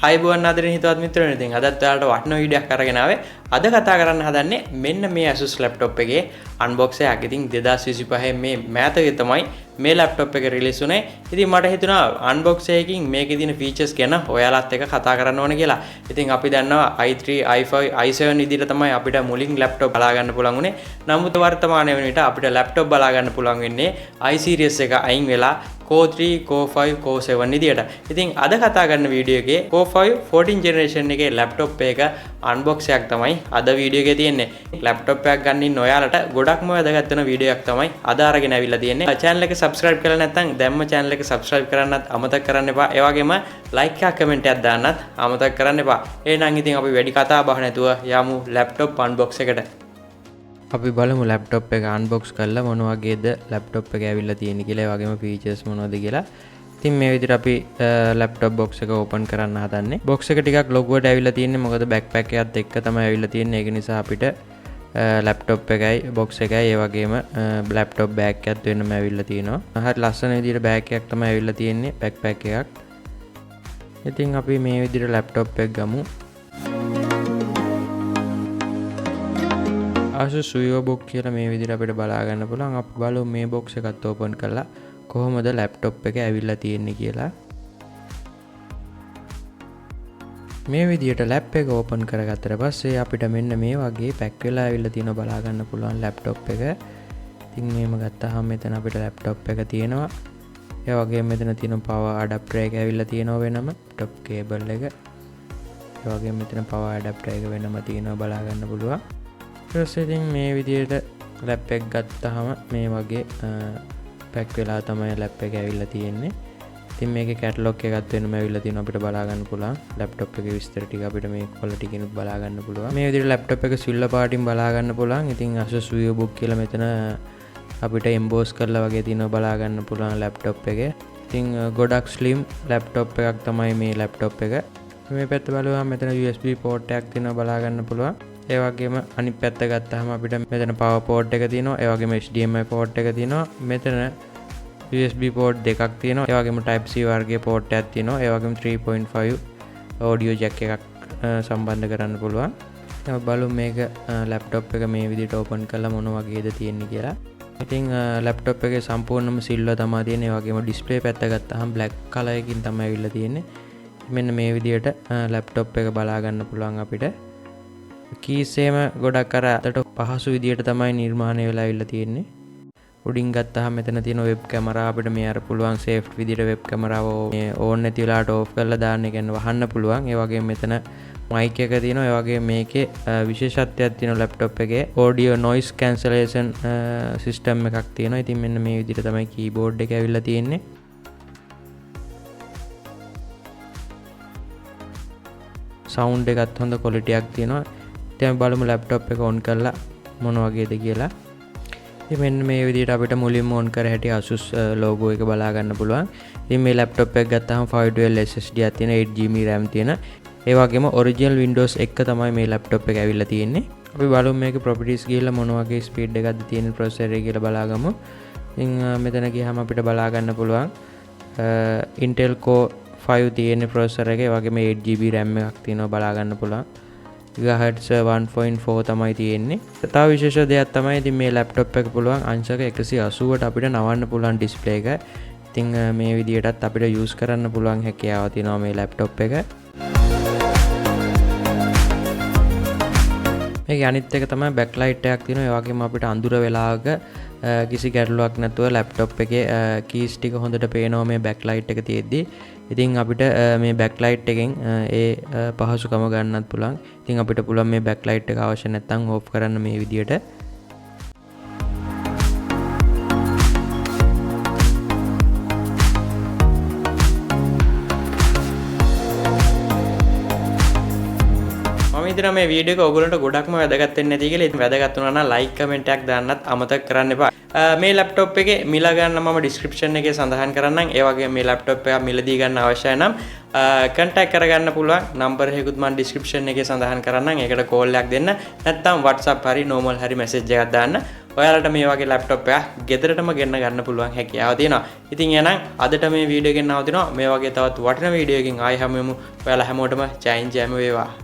ආයුබෝවන් ආදරණීය හිතවත් මිත්‍රයනි. ඉතින් අදත් ඔයාලට වටින වීඩියෝයක් අරගෙන ආවේ. අද කතා කරන්න හදන්නේ මෙන්න මේ Asus laptop එකේ unbox එකක්. ඉතින් 2025 මේ මෑතකේ තමයි මේ laptop එක release වුණේ. ඉතින් මට හිතුණා unbox එකකින් මේකේ තියෙන features ගැන ඔයාලත් එක්ක කතා කරන්න ඕන කියලා. ඉතින් අපි දන්නවා i3, i5, i7 විදිහට තමයි අපිට මුලින් laptop බලා ගන්න පුළුවන් උනේ. නමුත් වර්තමානයේ වෙන විට අපිට laptop බලා ගන්න පුළුවන් වෙන්නේ i series එක අයින් වෙලා Core 3, Core 5, Core 7 විදියට. ඉතින් අද කතා කරන වීඩියෝ එකේ Core 5 14th generation එකේ laptop එක unbox එකක් තමයි අද වීඩියෝ එකේ තියෙන්නේ. laptop එකක් ගන්න ඉන්න ඔයාලට ගොඩක්ම වැදගත් වෙන වීඩියෝ එකක් තමයි අද අරගෙන අවිල්ලා තියෙන්නේ. channel එක subscribe කරලා නැත්නම් දැම්ම channel එක subscribe කරන්නත් අමතක කරන්න එපා. ඒ වගේම like එකක් comment එකක් දාන්නත් අමතක කරන්න එපා. එහෙනම් ඉතින් අපි වැඩි කතා බහ නැතුව යමු laptop unbox එකට. අපි බලමු laptop එක unbox කරලා මොන වගේද laptop එක ඇවිල්ලා තියෙන්නේ කියලා. ඒ වගේම features මොනවද කියලා. ඉතින් මේ විදිහට අපි laptop box එක open කරන්න හදන්නේ. box එක ටිකක් ලොකුවට ඇවිල්ලා තියෙන්නේ. මොකද backpack එකත් එක්ක තමයි ඇවිල්ලා තියෙන්නේ. ඒක නිසා අපිට laptop එකයි box එකයි ඒ වගේම laptop bag එකත් වෙනම ඇවිල්ලා තියෙනවා. හරි ලස්සන විදිහට bag එකක් තමයි ඇවිල්ලා තියෙන්නේ. backpack එකක්. ඉතින් අපි මේ විදිහට laptop එක ගමු. Asus VivoBook කියලා මේ විදිහට අපිට බලා ගන්න පුළුවන්. අපි බලමු මේ box එකත් open කරලා කොහොමද laptop එක ඇවිල්ලා තියෙන්නේ කියලා. මේ විදිහට lap එක open කරගත්තට පස්සේ අපිට මෙන්න මේ වගේ pack වෙලා ඇවිල්ලා තියෙනවා බලා ගන්න පුළුවන් laptop එක. ඉතින් මේව ගත්තාම මෙතන අපිට laptop එක තියෙනවා. ඒ වගේම මෙතන තියෙන power adapter එක ඇවිල්ලා තියෙනවා වෙනම laptop cable එක. ඒ වගේම මෙතන power adapter එක වෙනම තියෙනවා බලා ගන්න පුළුවන්. ඉතින් මේ විදිහට ලැප් එක ගත්තාම මේ වගේ පැක් වෙලා තමයි ලැප් එක ඇවිල්ලා තියෙන්නේ. ඉතින් මේකේ කැටලොග් එකත් වෙනම ඇවිල්ලා තියෙනවා අපිට බලා ගන්න පුළුවන්. ලැප්ටොප් එකේ විස්තර ටික අපිට මේ ක්වොලිටි කෙනුත් බලා ගන්න පුළුවන්. මේ විදිහට ලැප්ටොප් එක සිල්වර් පාටින් බලා ගන්න පුළුවන්. ඉතින් Asus VivoBook කියලා මෙතන අපිට emboss කරලා වගේ තියෙනවා බලා ගන්න පුළුවන් ලැප්ටොප් එකේ. ඉතින් ගොඩක් slim ලැප්ටොප් එකක් තමයි මේ ලැප්ටොප් එක. මේ පැත්ත බලුවාම මෙතන USB port එකක් තියෙනවා බලා ගන්න පුළුවන්. ඒ වගේම අනිත් පැත්ත ගත්තාම අපිට මෙතන power port එක තියෙනවා. ඒ වගේම HDMI port එක තියෙනවා. මෙතන USB port දෙකක් තියෙනවා. ඒ වගේම Type C වර්ගයේ port එකක් තියෙනවා. ඒ වගේම 3.5 audio jack එකක් සම්බන්ධ කරන්න පුළුවන්. අපි බලමු මේක laptop එක මේ විදිහට open කරලා මොන වගේද තියෙන්නේ කියලා. ඉතින් laptop එකේ සම්පූර්ණම සිල්වර් තමයි තියෙන්නේ. ඒ වගේම display පැත්ත ගත්තාම black color එකකින් තමයි අවිල්ලා තියෙන්නේ. මෙන්න මේ විදිහට laptop එක බලා ගන්න පුළුවන් අපිට. කීසේම ගොඩක් අර අතට පහසු විදියට තමයි නිර්මාණය වෙලා අවිල්ලා තියෙන්නේ. උඩින් ගත්තාම මෙතන තියෙන වෙබ් කැමරා අපිට මේ අර පුළුවන් සේෆ් විදියට වෙබ් කැමරාව මේ ඕන් නැති වෙලාවට ඕෆ් කරලා දාන්න කියන්නේ වහන්න පුළුවන්. ඒ වගේම මෙතන මයික් එක තියෙනවා. ඒ වගේම මේකේ විශේෂත්වයක් තියෙනවා laptop එකේ audio noise cancellation system එකක් තියෙනවා. ඉතින් මෙන්න මේ විදියට තමයි keyboard එක ඇවිල්ලා තියෙන්නේ. sound එකත් හොඳ quality එකක් තියෙනවා. ඉතින් බලමු laptop එක on කරලා මොන වගේද කියලා. ඉතින් මෙන්න මේ විදිහට අපිට මුලින්ම on කර හැටි Asus logo එක බලා ගන්න පුළුවන්. ඉතින් මේ laptop එක ගත්තාම 512 SSD එකක් තියෙන 8GB RAM තියෙන. ඒ වගේම original Windows එක තමයි මේ laptop එක ඇවිල්ලා තියෙන්නේ. අපි බලමු මේකේ properties ගිහලා මොන වගේ speed එකක්ද තියෙන processor එක කියලා බලාගමු. ඉතින් මෙතන ගියාම අපිට බලා ගන්න පුළුවන් Intel Core 5 තියෙන processor එක. ඒ වගේම 8GB RAM එකක් තියෙනවා බලා ගන්න පුළුවන්. GHz 1.4 තමයි තියෙන්නේ. තව විශේෂ දෙයක් තමයි ඉතින් මේ laptop එක පුළුවන් අංශක 180ට අපිට නවන්න පුළුවන් display එක. ඉතින් මේ විදිහටත් අපිට use කරන්න පුළුවන් හැකියාව තියෙනවා මේ laptop එක. මේකේ අනිත් එක තමයි backlight එකක් තියෙනවා. ඒ වගේම අපිට අඳුර වෙලාවක කිසි ගැටලුවක් නැතුව laptop එකේ keys ටික හොඳට පේනවා මේ backlight එක තියෙද්දි. ඉතින් අපිට මේ backlight එකෙන් ඒ පහසුකම ගන්නත් පුළුවන්. ඉතින් අපිට පුළුවන් මේ backlight එක අවශ්‍ය නැත්නම් off කරන්න මේ විදියට. ඉතින් මේ වීඩියෝ එක ඔයගොල්ලන්ට ගොඩක්ම වැදගත් වෙන්නේ නැති කියලා. ඉතින් වැදගත් වුණා නම් like comment එකක් දාන්නත් අමතක කරන්න එපා. මේ laptop එකේ මිල ගන්න මම description එකේ සඳහන් කරන්නම්. ඒ වගේම මේ laptop එක මිලදී ගන්න අවශ්‍යයි නම් contact කරගන්න පුළුවන්. number එකකුත් මම description එකේ සඳහන් කරන්නම්. ඒකට call එකක් දෙන්න. නැත්නම් WhatsApp හරි normal හරි message එකක් දාන්න. ඔයාලට මේ වගේ ලැප්ටොප් එකක් ගෙදරටම ගෙන්න ගන්න පුළුවන් හැකියාව තියෙනවා. ඉතින් එහෙනම් අදට මේ වීඩියෝ එක ගෙන්නව දෙනවා. මේ වගේ තවත් වටිනා වීඩියෝ එකකින් ආයෙ හමු වෙමු. ඔයාලා හැමෝටම ජය ජයම වේවා.